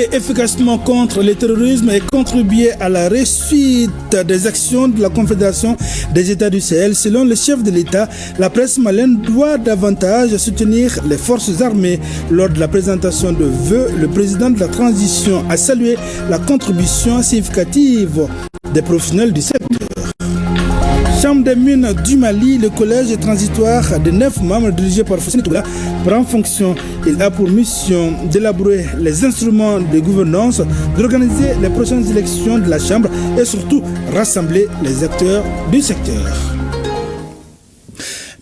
lutter efficacement contre le terrorisme et contribuer à la réussite des actions de la Confédération des États du Sahel. Selon le chef de l'État, la presse malienne doit davantage soutenir les forces armées. Lors de la présentation de vœux, le président de la transition a salué la contribution significative des professionnels du secteur. Chambre des mines du Mali, le collège transitoire de 9 membres dirigé par Fossini Toula prend fonction. Il a pour mission d'élaborer les instruments de gouvernance, d'organiser les prochaines élections de la Chambre et surtout rassembler les acteurs du secteur.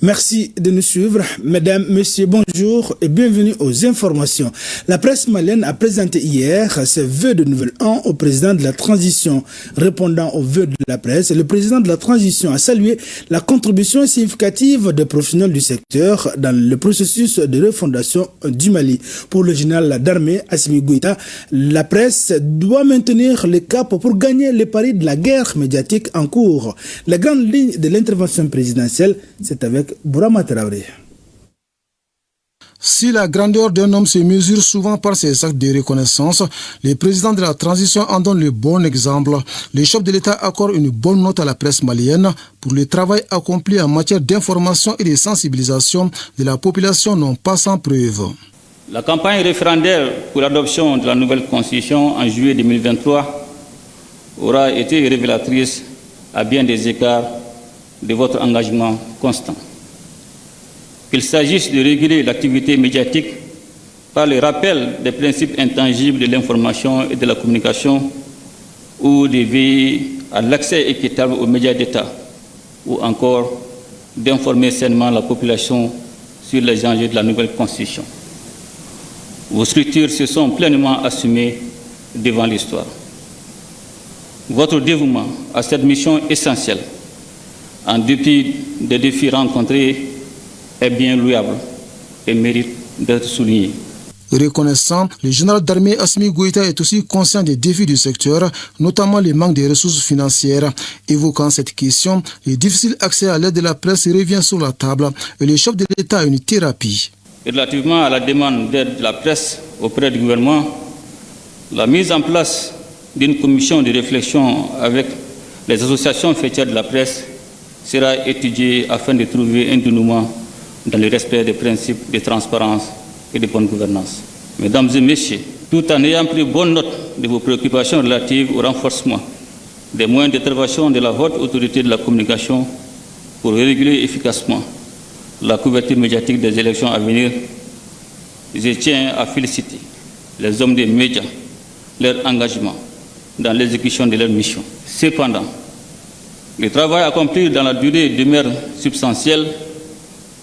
Merci de nous suivre. Mesdames, Messieurs, bonjour et bienvenue aux informations. La presse malienne a présenté hier ses vœux de nouvel an au président de la transition. Répondant aux vœux de la presse, le président de la transition a salué la contribution significative des professionnels du secteur dans le processus de refondation du Mali. Pour le général d'armée Assimi Goïta, la presse doit maintenir le cap pour gagner le pari de la guerre médiatique en cours. La grande ligne de l'intervention présidentielle, c'est avec Bourama Traoré. Si la grandeur d'un homme se mesure souvent par ses actes de reconnaissance, le président de la transition en donne le bon exemple. Le chef de l'État accorde une bonne note à la presse malienne pour le travail accompli en matière d'information et de sensibilisation de la population non pas sans preuve. La campagne référendaire pour l'adoption de la nouvelle constitution en juillet 2023 aura été révélatrice à bien des égards de votre engagement constant. Qu'il s'agisse de réguler l'activité médiatique par le rappel des principes intangibles de l'information et de la communication ou de veiller à l'accès équitable aux médias d'État ou encore d'informer sainement la population sur les enjeux de la nouvelle Constitution. Vos structures se sont pleinement assumées devant l'histoire. Votre dévouement à cette mission essentielle, en dépit des défis rencontrés, est bien louable et mérite d'être souligné. Reconnaissant, le général d'armée Assimi Goïta est aussi conscient des défis du secteur, notamment le manque de ressources financières. Évoquant cette question, le difficile accès à l'aide de la presse revient sur la table et le chef de l'État a une thérapie. Relativement à la demande d'aide de la presse auprès du gouvernement, la mise en place d'une commission de réflexion avec les associations faîtières de la presse sera étudiée afin de trouver un dénouement dans le respect des principes de transparence et de bonne gouvernance. Mesdames et Messieurs, tout en ayant pris bonne note de vos préoccupations relatives au renforcement des moyens d'intervention de la haute autorité de la communication pour réguler efficacement la couverture médiatique des élections à venir, je tiens à féliciter les hommes des médias, leur engagement dans l'exécution de leur mission. Cependant, le travail accompli dans la durée demeure substantiel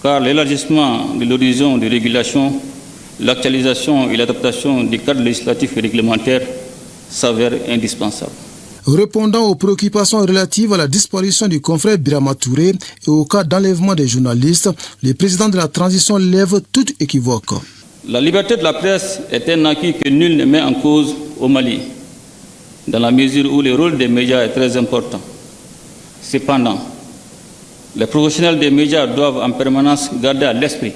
car l'élargissement de l'horizon de régulation, l'actualisation et l'adaptation des cadres législatifs et réglementaires s'avèrent indispensables. Répondant aux préoccupations relatives à la disparition du confrère Birama Touré et au cas d'enlèvement des journalistes, le président de la transition lève toute équivoque. La liberté de la presse est un acquis que nul ne met en cause au Mali, dans la mesure où le rôle des médias est très important. Cependant, les professionnels des médias doivent en permanence garder à l'esprit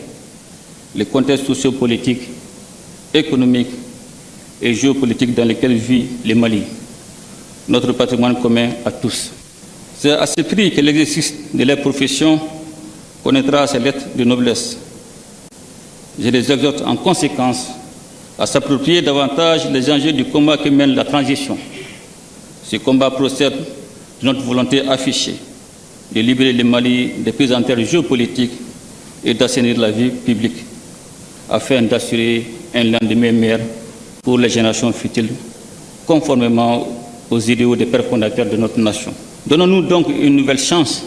les contextes sociopolitiques, économiques et géopolitiques dans lesquels vit le Mali, notre patrimoine commun à tous. C'est à ce prix que l'exercice de leur profession connaîtra ses lettres de noblesse. Je les exhorte en conséquence à s'approprier davantage les enjeux du combat que mène la transition. Ce combat procède de notre volonté affichée de libérer le Mali des pesanteurs géopolitiques et d'assainir la vie publique afin d'assurer un lendemain meilleur pour les générations futures, conformément aux idéaux des pères fondateurs de notre nation. Donnons-nous donc une nouvelle chance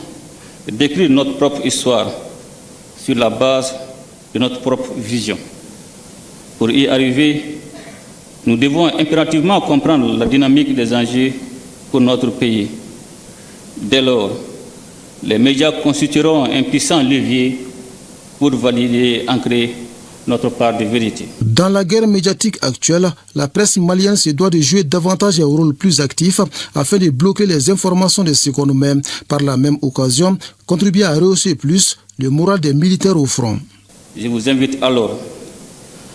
d'écrire notre propre histoire sur la base de notre propre vision. Pour y arriver, nous devons impérativement comprendre la dynamique des enjeux pour notre pays. Dès lors, les médias constitueront un puissant levier pour valider et ancrer notre part de vérité. Dans la guerre médiatique actuelle, la presse malienne se doit de jouer davantage un rôle plus actif afin de bloquer les informations de ce qu'on nous met. Par la même occasion, contribuer à rehausser plus le moral des militaires au front. Je vous invite alors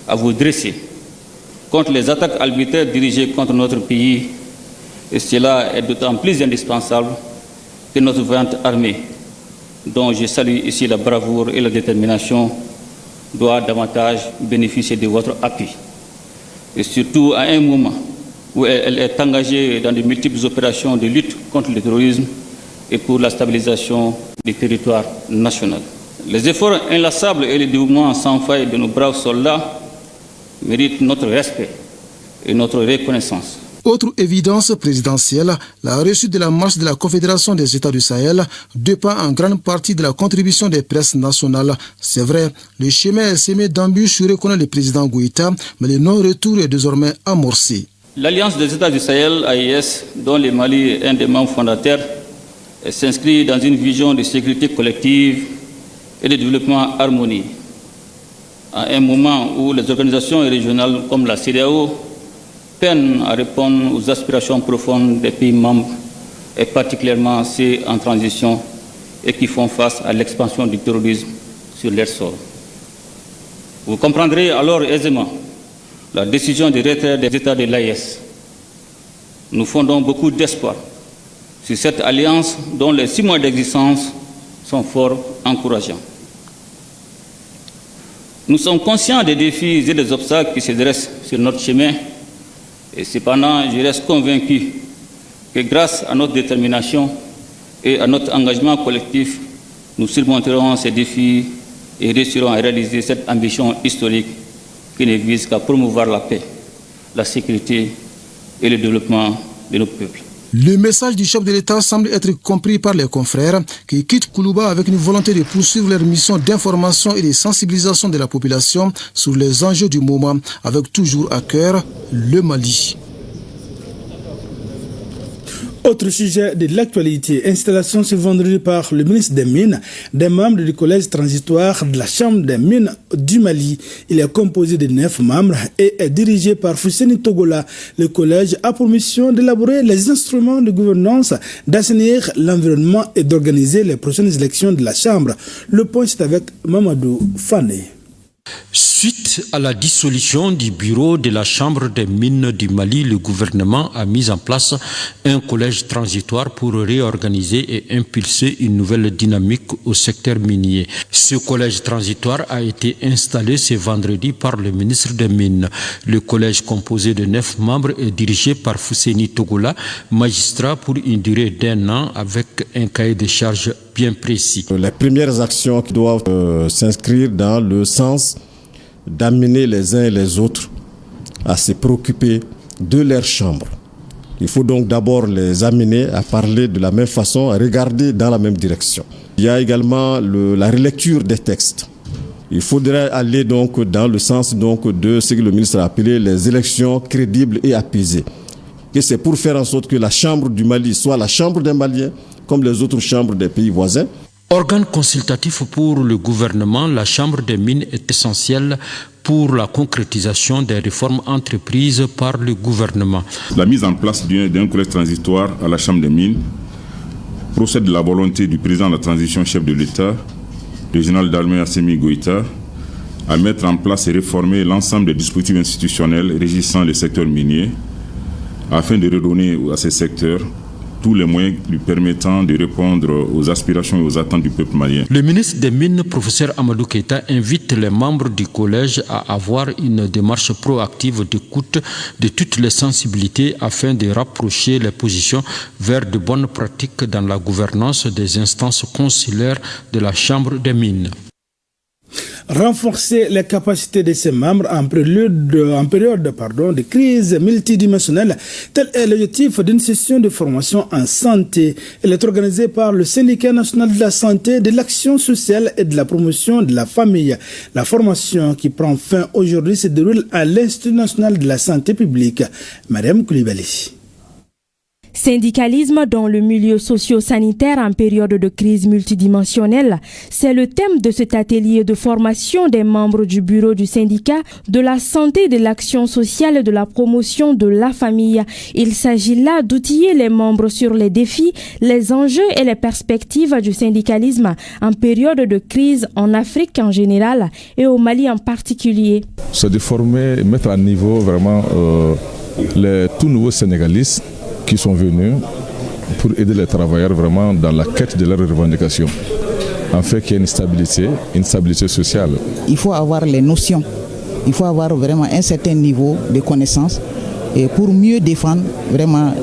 à vous dresser contre les attaques arbitraires dirigées contre notre pays. Et cela est d'autant plus indispensable que notre vaillante armée, dont je salue ici la bravoure et la détermination, doit davantage bénéficier de votre appui. Et surtout à un moment où elle est engagée dans de multiples opérations de lutte contre le terrorisme et pour la stabilisation du territoire national. Les efforts inlassables et le dévouement sans faille de nos braves soldats méritent notre respect et notre reconnaissance. Autre évidence présidentielle, la réussite de la marche de la Confédération des États du Sahel dépend en grande partie de la contribution des presses nationales. C'est vrai, le chemin est semé d'embûches, reconnaît le président Goïta, mais le non-retour est désormais amorcé. L'Alliance des États du Sahel, AES, dont le Mali est un des membres fondateurs, s'inscrit dans une vision de sécurité collective et de développement harmonieux. À un moment où les organisations régionales comme la CEDEAO peinent à répondre aux aspirations profondes des pays membres, et particulièrement ceux en transition et qui font face à l'expansion du terrorisme sur leur sol. Vous comprendrez alors aisément la décision de retrait des États de l'AES. Nous fondons beaucoup d'espoir sur cette alliance dont les 6 mois d'existence sont fort encourageants. Nous sommes conscients des défis et des obstacles qui se dressent sur notre chemin et cependant je reste convaincu que grâce à notre détermination et à notre engagement collectif, nous surmonterons ces défis et réussirons à réaliser cette ambition historique qui ne vise qu'à promouvoir la paix, la sécurité et le développement de nos peuples. Le message du chef de l'État semble être compris par les confrères qui quittent Koulouba avec une volonté de poursuivre leur mission d'information et de sensibilisation de la population sur les enjeux du moment, avec toujours à cœur le Mali. Autre sujet de l'actualité, installation ce vendredi par le ministre des Mines des membres du collège transitoire de la Chambre des Mines du Mali. Il est composé de 9 membres et est dirigé par Fousseni Togola. Le collège a pour mission d'élaborer les instruments de gouvernance, d'assainir l'environnement et d'organiser les prochaines élections de la Chambre. Le point c'est avec Mamadou Fane. Suite à la dissolution du bureau de la Chambre des mines du Mali, le gouvernement a mis en place un collège transitoire pour réorganiser et impulser une nouvelle dynamique au secteur minier. Ce collège transitoire a été installé ce vendredi par le ministre des Mines. Le collège composé de 9 membres est dirigé par Fousseni Togola, magistrat pour une durée d'1 an avec un cahier de charges bien précis. Les premières actions qui doivent s'inscrire dans le sens d'amener les uns et les autres à se préoccuper de leur chambre. Il faut donc d'abord les amener à parler de la même façon, à regarder dans la même direction. Il y a également la relecture des textes. Il faudrait aller donc dans le sens donc de ce que le ministre a appelé les élections crédibles et apaisées. Et c'est pour faire en sorte que la Chambre du Mali soit la Chambre des Maliens, comme les autres chambres des pays voisins. Organe consultatif pour le gouvernement, la Chambre des mines est essentielle pour la concrétisation des réformes entreprises par le gouvernement. La mise en place d'un collège transitoire à la Chambre des mines procède de la volonté du président de la transition chef de l'État, le général d'armée Assimi Goïta, à mettre en place et réformer l'ensemble des dispositifs institutionnels régissant le secteur minier afin de redonner à ces secteurs tous les moyens lui permettant de répondre aux aspirations et aux attentes du peuple malien. Le ministre des Mines, professeur Amadou Keïta, invite les membres du collège à avoir une démarche proactive d'écoute de toutes les sensibilités afin de rapprocher les positions vers de bonnes pratiques dans la gouvernance des instances consulaires de la Chambre des Mines. Renforcer les capacités de ses membres en période de crise multidimensionnelle. Tel est l'objectif d'une session de formation en santé. Elle est organisée par le Syndicat national de la santé, de l'action sociale et de la promotion de la famille. La formation qui prend fin aujourd'hui se déroule à l'Institut national de la santé publique. Madame Koulibaly. Syndicalisme dans le milieu socio-sanitaire en période de crise multidimensionnelle, c'est le thème de cet atelier de formation des membres du bureau du syndicat de la santé, de l'action sociale et de la promotion de la famille. Il s'agit là d'outiller les membres sur les défis, les enjeux et les perspectives du syndicalisme en période de crise en Afrique en général et au Mali en particulier. C'est de former et mettre à niveau vraiment les tout nouveaux sénégalistes qui sont venus pour aider les travailleurs vraiment dans la quête de leurs revendications, afin qu'il y ait une stabilité sociale. Il faut avoir les notions, il faut avoir vraiment un certain niveau de connaissance et pour mieux défendre vraiment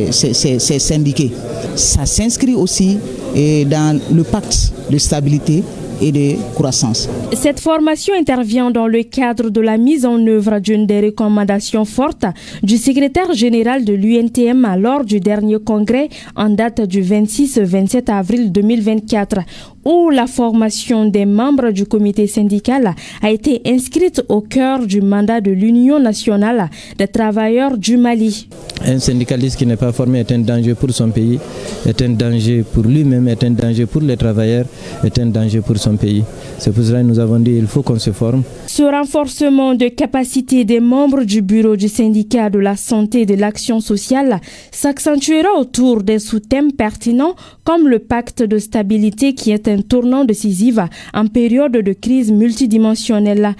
ces syndiqués. Ça s'inscrit aussi dans le pacte de stabilité et de croissance. Cette formation intervient dans le cadre de la mise en œuvre d'une des recommandations fortes du secrétaire général de l'UNTM lors du dernier congrès en date du 26-27 avril 2024, où la formation des membres du comité syndical a été inscrite au cœur du mandat de l'Union nationale des travailleurs du Mali. Un syndicaliste qui n'est pas formé est un danger pour son pays, est un danger pour lui-même, est un danger pour les travailleurs, est un danger pour son pays. C'est pour cela que nous avons dit qu'il faut qu'on se forme. Ce renforcement de capacité des membres du bureau du syndicat de la santé et de l'action sociale s'accentuera autour des sous-thèmes pertinents comme le pacte de stabilité qui est un tournant décisif en période de crise multidimensionnelle.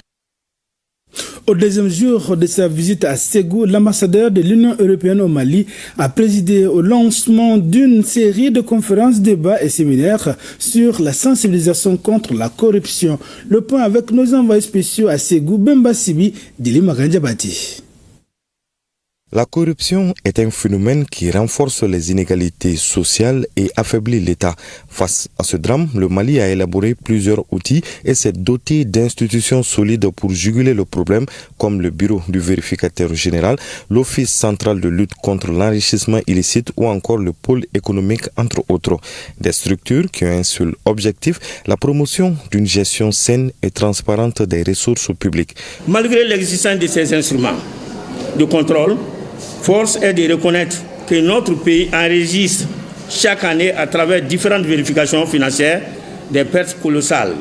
Au deuxième jour de sa visite à Ségou, l'ambassadeur de l'Union européenne au Mali a présidé au lancement d'une série de conférences, débats et séminaires sur la sensibilisation contre la corruption. Le point avec nos envoyés spéciaux à Ségou, Bemba Sibi, Dili Magandjabati. La corruption est un phénomène qui renforce les inégalités sociales et affaiblit l'État. Face à ce drame, le Mali a élaboré plusieurs outils et s'est doté d'institutions solides pour juguler le problème, comme le bureau du vérificateur général, l'Office central de lutte contre l'enrichissement illicite ou encore le pôle économique, entre autres. Des structures qui ont un seul objectif, la promotion d'une gestion saine et transparente des ressources publiques. Malgré l'existence de ces instruments de contrôle, force est de reconnaître que notre pays enregistre chaque année à travers différentes vérifications financières des pertes colossales,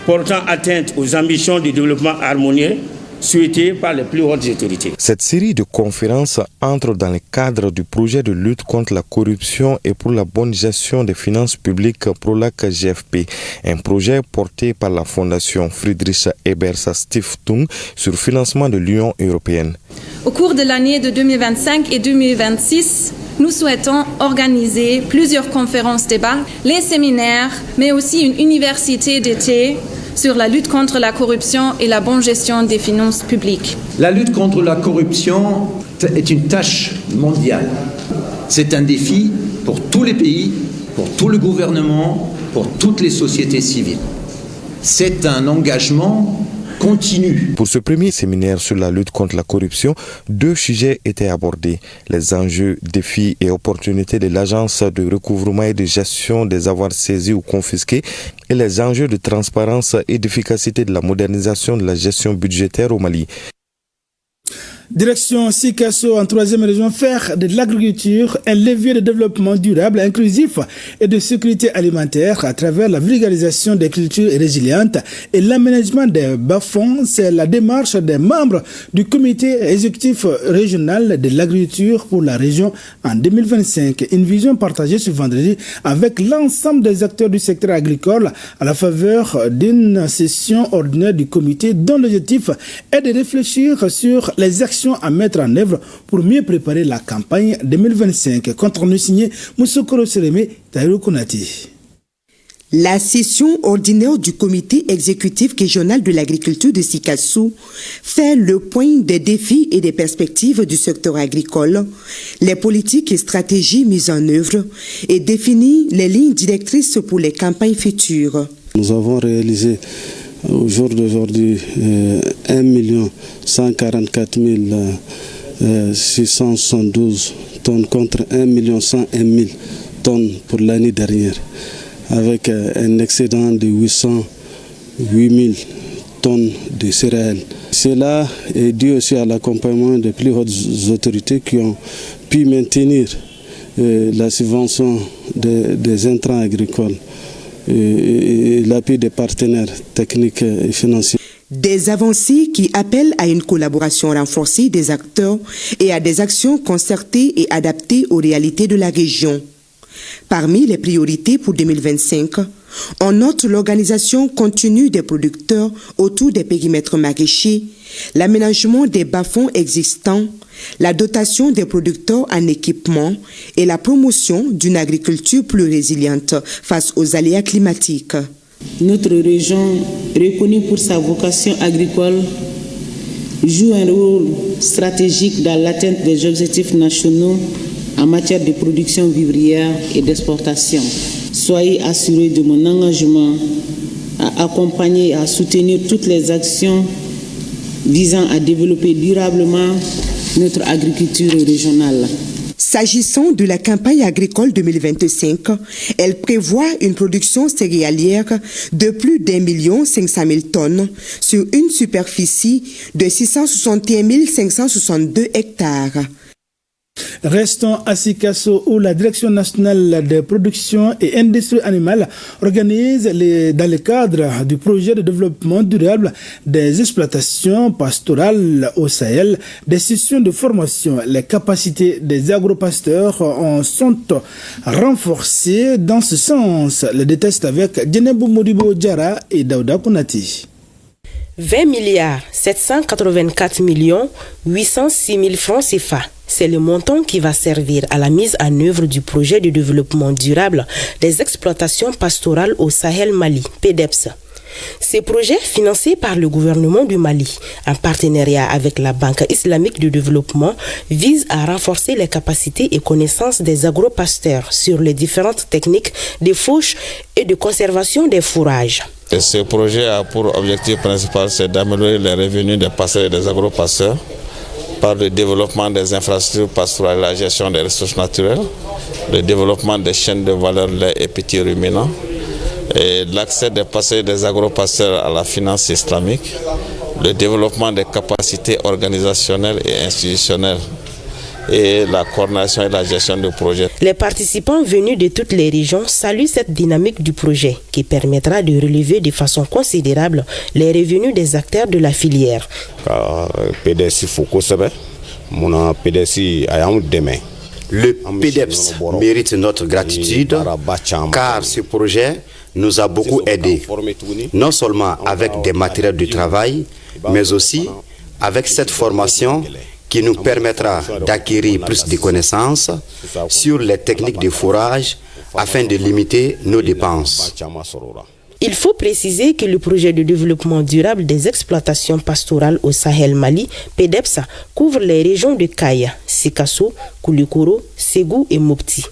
portant atteinte aux ambitions de développement harmonieux souhaitées par les plus hautes autorités. Cette série de conférences entre dans le cadre du projet de lutte contre la corruption et pour la bonne gestion des finances publiques PROLAC GFP, un projet porté par la Fondation Friedrich Ebers Stiftung sur financement de l'Union européenne. Au cours de l'année de 2025 et 2026, nous souhaitons organiser plusieurs conférences débats, les séminaires, mais aussi une université d'été sur la lutte contre la corruption et la bonne gestion des finances publiques. La lutte contre la corruption est une tâche mondiale. C'est un défi pour tous les pays, pour tout le gouvernement, pour toutes les sociétés civiles. C'est un engagement continu. Pour ce premier séminaire sur la lutte contre la corruption, 2 sujets étaient abordés. Les enjeux, défis et opportunités de l'agence de recouvrement et de gestion des avoirs saisis ou confisqués et les enjeux de transparence et d'efficacité de la modernisation de la gestion budgétaire au Mali. Direction Sikasso en 3e région, faire de l'agriculture un levier de développement durable, inclusif et de sécurité alimentaire à travers la vulgarisation des cultures résilientes et l'aménagement des bas-fonds. C'est la démarche des membres du comité exécutif régional de l'agriculture pour la région en 2025. Une vision partagée ce vendredi avec l'ensemble des acteurs du secteur agricole à la faveur d'une session ordinaire du comité dont l'objectif est de réfléchir sur les actions à mettre en œuvre pour mieux préparer la campagne 2025. Compte-rendu signé Moussokoro Sereme, Taïro Konati. La session ordinaire du comité exécutif régional de l'agriculture de Sikasso fait le point des défis et des perspectives du secteur agricole, les politiques et stratégies mises en œuvre et définit les lignes directrices pour les campagnes futures. Nous avons réalisé au jour d'aujourd'hui 1 144 672 tonnes contre 1 101 000 tonnes pour l'année dernière, avec un excédent de 808 000 tonnes de céréales. Cela est dû aussi à l'accompagnement des plus hautes autorités qui ont pu maintenir la subvention des intrants agricoles et l'appui des partenaires techniques et financiers. Des avancées qui appellent à une collaboration renforcée des acteurs et à des actions concertées et adaptées aux réalités de la région. Parmi les priorités pour 2025, on note l'organisation continue des producteurs autour des périmètres maraîchers, l'aménagement des bas-fonds existants, la dotation des producteurs en équipement et la promotion d'une agriculture plus résiliente face aux aléas climatiques. Notre région, reconnue pour sa vocation agricole, joue un rôle stratégique dans l'atteinte des objectifs nationaux en matière de production vivrière et d'exportation. Soyez assurés de mon engagement à accompagner et à soutenir toutes les actions visant à développer durablement notre agriculture régionale. S'agissant de la campagne agricole 2025, elle prévoit une production céréalière de plus d'1 500 000 tonnes sur une superficie de 661 562 hectares. Restons à Sikasso où la Direction nationale de production et industrie animale organise dans le cadre du projet de développement durable des exploitations pastorales au Sahel des sessions de formation. Les capacités des agropasteurs sont renforcées dans ce sens. Le détail avec Djenebou Modibo Diara et Daouda Kounati. 20 milliards 784 millions 806 000 francs CFA. C'est le montant qui va servir à la mise en œuvre du projet de développement durable des exploitations pastorales au Sahel Mali, PDEPS. Ces projets, financés par le gouvernement du Mali, en partenariat avec la Banque islamique de développement, visent à renforcer les capacités et connaissances des agropasteurs sur les différentes techniques de fauche et de conservation des fourrages. Et ce projet a pour objectif principal d'améliorer les revenus des pasteurs et des agropasteurs par le développement des infrastructures pastorales et la gestion des ressources naturelles, le développement des chaînes de valeur lait et petits ruminants, et l'accès des pasteurs et des agropasteurs à la finance islamique, le développement des capacités organisationnelles et institutionnelles, et la coordination et la gestion du projet. Les participants venus de toutes les régions saluent cette dynamique du projet qui permettra de relever de façon considérable les revenus des acteurs de la filière. Le PDEPS mérite notre gratitude car ce projet nous a beaucoup aidés, non seulement avec des matériels de travail, mais aussi avec cette formation qui nous permettra d'acquérir plus de connaissances sur les techniques de fourrage afin de limiter nos dépenses. Il faut préciser que le projet de développement durable des exploitations pastorales au Sahel Mali, PDEPS, couvre les régions de Kaya, Sikasso, Koulikoro, Ségou et Mopti.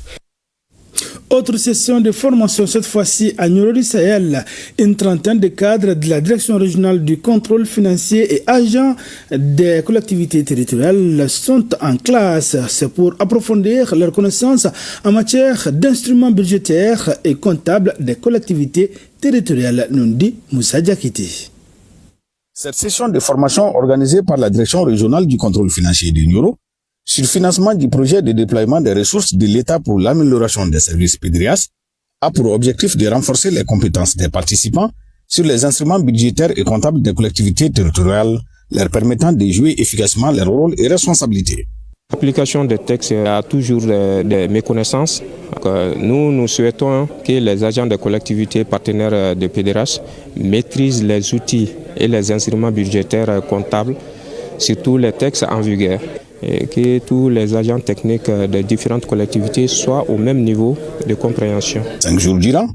Autre session de formation, cette fois-ci à Nioro du Sahel. Une trentaine de cadres de la Direction régionale du contrôle financier et agents des collectivités territoriales sont en classe. C'est pour approfondir leurs connaissances en matière d'instruments budgétaires et comptables des collectivités territoriales, nous dit Moussa Diakité. Cette session de formation organisée par la Direction régionale du contrôle financier du Nioro sur le financement du projet de déploiement des ressources de l'État pour l'amélioration des services PEDRIAS a pour objectif de renforcer les compétences des participants sur les instruments budgétaires et comptables des collectivités territoriales, leur permettant de jouer efficacement leurs rôles et responsabilités. L'application des textes a toujours des méconnaissances. Nous souhaitons que les agents des collectivités partenaires de PEDRAS maîtrisent les outils et les instruments budgétaires comptables, surtout les textes en vigueur, et que tous les agents techniques des différentes collectivités soient au même niveau de compréhension. 5 jours durant,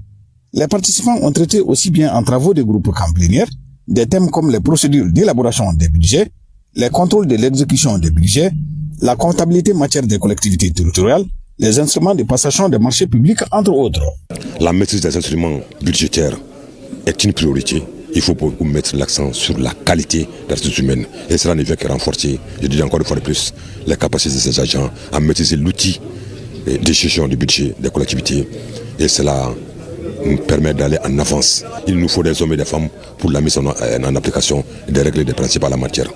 les participants ont traité aussi bien en travaux de groupes qu'en plénière des thèmes comme les procédures d'élaboration des budgets, les contrôles de l'exécution des budgets, la comptabilité matière des collectivités territoriales, les instruments de passation des marchés publics, entre autres. La maîtrise des instruments budgétaires est une priorité. Il faut beaucoup mettre l'accent sur la qualité des ressources humaines. Et cela ne vient que renforcer, je dis encore une fois de plus, les capacités de ces agents à maîtriser l'outil de gestion du budget des collectivités. Et cela nous permet d'aller en avance. Il nous faut des hommes et des femmes pour la mise en application des règles et des principes à la matière.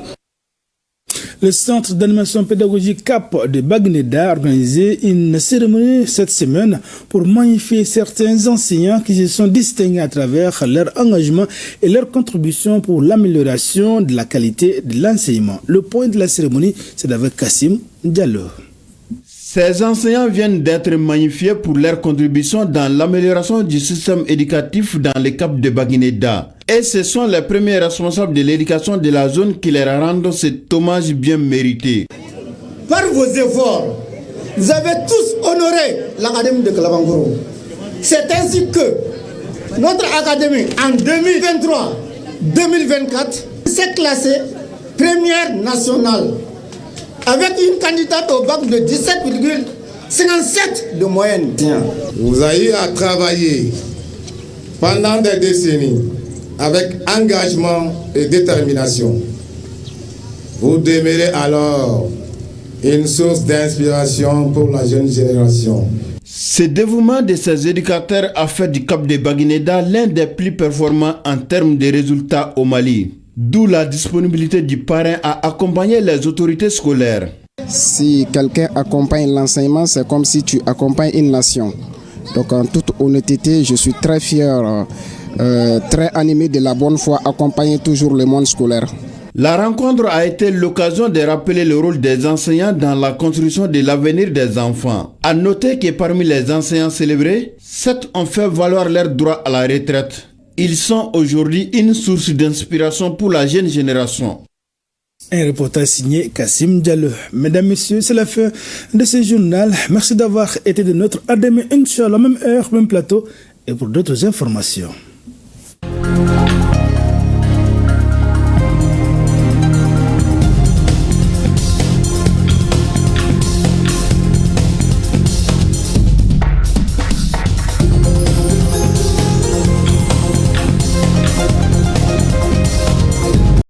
Le centre d'animation pédagogique CAP de Bagneda a organisé une cérémonie cette semaine pour magnifier certains enseignants qui se sont distingués à travers leur engagement et leur contribution pour l'amélioration de la qualité de l'enseignement. Le point de la cérémonie, c'est avec Kassim Diallo. Ces enseignants viennent d'être magnifiés pour leur contribution dans l'amélioration du système éducatif dans le CAP de Bagneda. Et ce sont les premiers responsables de l'éducation de la zone qui leur rendent cet hommage bien mérité. Par vos efforts, vous avez tous honoré l'Académie de Kalabangoro. C'est ainsi que notre Académie, en 2023-2024, s'est classée première nationale, avec une candidate au bac de 17,57 de moyenne. Vous avez eu à travailler pendant des décennies avec engagement et détermination. Vous demeurez alors une source d'inspiration pour la jeune génération. Ce dévouement de ces éducateurs a fait du CAP de Bagneda l'un des plus performants en termes de résultats au Mali. D'où la disponibilité du parrain à accompagner les autorités scolaires. Si quelqu'un accompagne l'enseignement, c'est comme si tu accompagnes une nation. Donc en toute honnêteté, je suis très fier, très animé de la bonne foi, accompagner toujours le monde scolaire. La rencontre a été l'occasion de rappeler le rôle des enseignants dans la construction de l'avenir des enfants. À noter que parmi les enseignants célébrés, 7 ont fait valoir leur droit à la retraite. Ils sont aujourd'hui une source d'inspiration pour la jeune génération. Un reportage signé Kassim Diallo. Mesdames, Messieurs, c'est la fin de ce journal. Merci d'avoir été de notre à demain, Inch'Allah, même heure, même plateau, et pour d'autres informations.